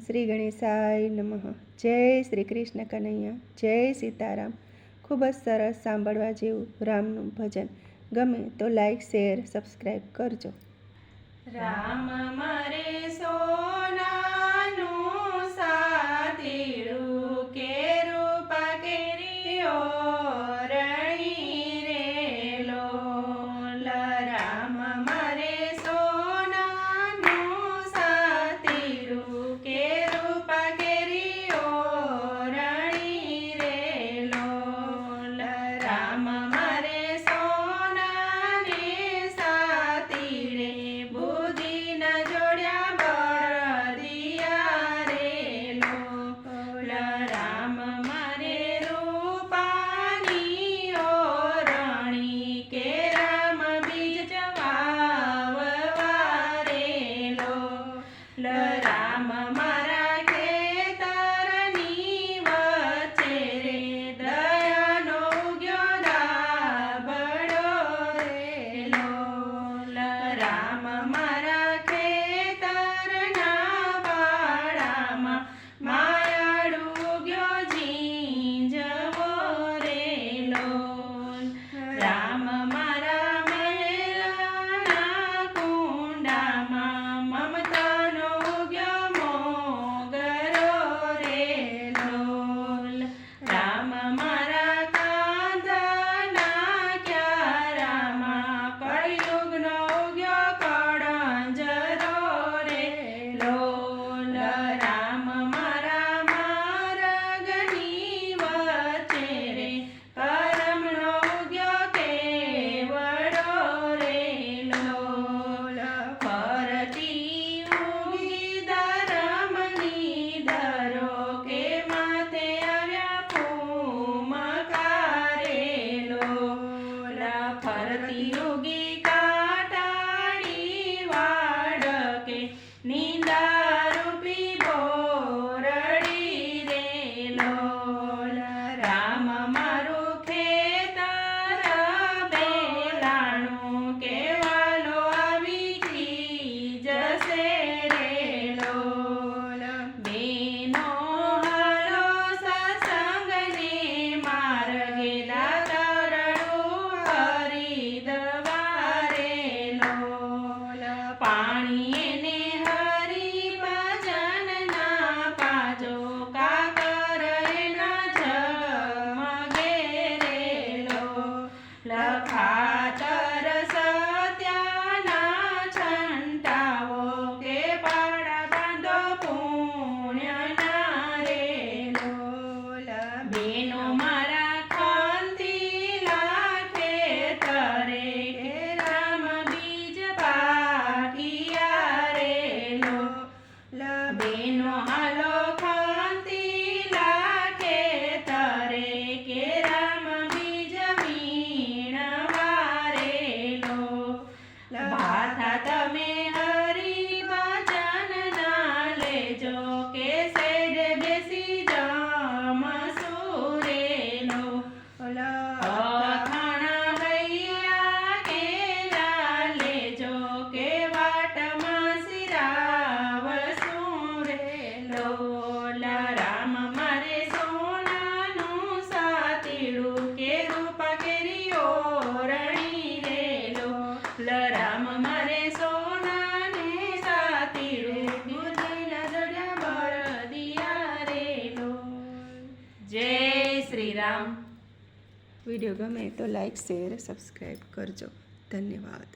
શ્રી ગણેશાય નમઃ. જય શ્રી કૃષ્ણ કનૈયા, જય સીતારામ. ખૂબ જ સરસ સાંભળવા જેવું રામનું ભજન. ગમે તો લાઈક, શેર, સબસ્ક્રાઈબ કરજો. રામ મારે સોનાનું સાતીડું કે રૂપા કેરીઓ રણી રે લોલ. રામ મારે સોનાનું સાતીડું કે રૂપા કેરીઓ રણી રે લોલ. રામ મારે સોનાને સાતીડે બુદ્ધિના જોડ્યા બળદિયા રે લોલ. રામ મારે રૂપાની ઓરણી કે રામ બીજ વાવવા રે લોલ. રામ મારા ખેતરની વચ્ચે રે દયાનો ઉગ્યો દાબડો રે લોલ. રામ મારા ખેતરના વાડામાં માયાળુ ઉગ્યો ઝીંઝવો રે લોલ. રામ મારા મહેલના કુંડામાં મમતાનો ઉગ્યો મોગરો રે લોલ. રામ મારા કાંધના ક્યારામાં કળિયુગનો ઉગ્યો કળંજરો રે લોલ. રામ મારા માર્ગની વચ્ચે રે કરમનો ઉગ્યો કેવડો રે લોલ. ફરતી ઉગી ધરમની ધરો કે માથે આવ્યા ફૂમકા રે લોલ. ફરતી ઉગી કાટાળી વાડ કે નિંદારૂપી બોરડી રે લોલ. રામ મારું ખેતર બેલાણું કે વાલો આવી જશે રે લોલ. બેનો હાલો સત્સંગને માર્ગે દાતરડું હરિદ્વાર રે લોલ. પાણી એને હરિ ભજનના પાજો કાકર એના ઝગમગે રે લોલ. ખાતર સત્યના છંટાવો કે પાડા બાંધો પુણ્યના રે લોલ. બેનો મારા ખંતીલા ખેતરે કે રામ બીજ પાકિયા રે લોલ. બેનો હાલો ખંતીલા ખેતરે કે રામ બીજ વીણવા રે લોલ. ભાથા તમે હરિ ભજનના લેજો કે શેડે બેસી જમશું રે લોલ. અખાણા ગૈયા કેલા લેજો કે વાટમાં સિરાવશું રે લોલ. રામ મારે સોનાનું સાતીડું કે રૂપા કેરીઓ રણી રે લોલ. રામ મારે સોનાને સાતીડું બુદ્ધિના જોડ્યા બળદિયા રે લોલ. જય શ્રી રામ. વિડીયો ગમે તો લાઈક, શેર, સબસ્ક્રાઈબ કરજો. ધન્યવાદ.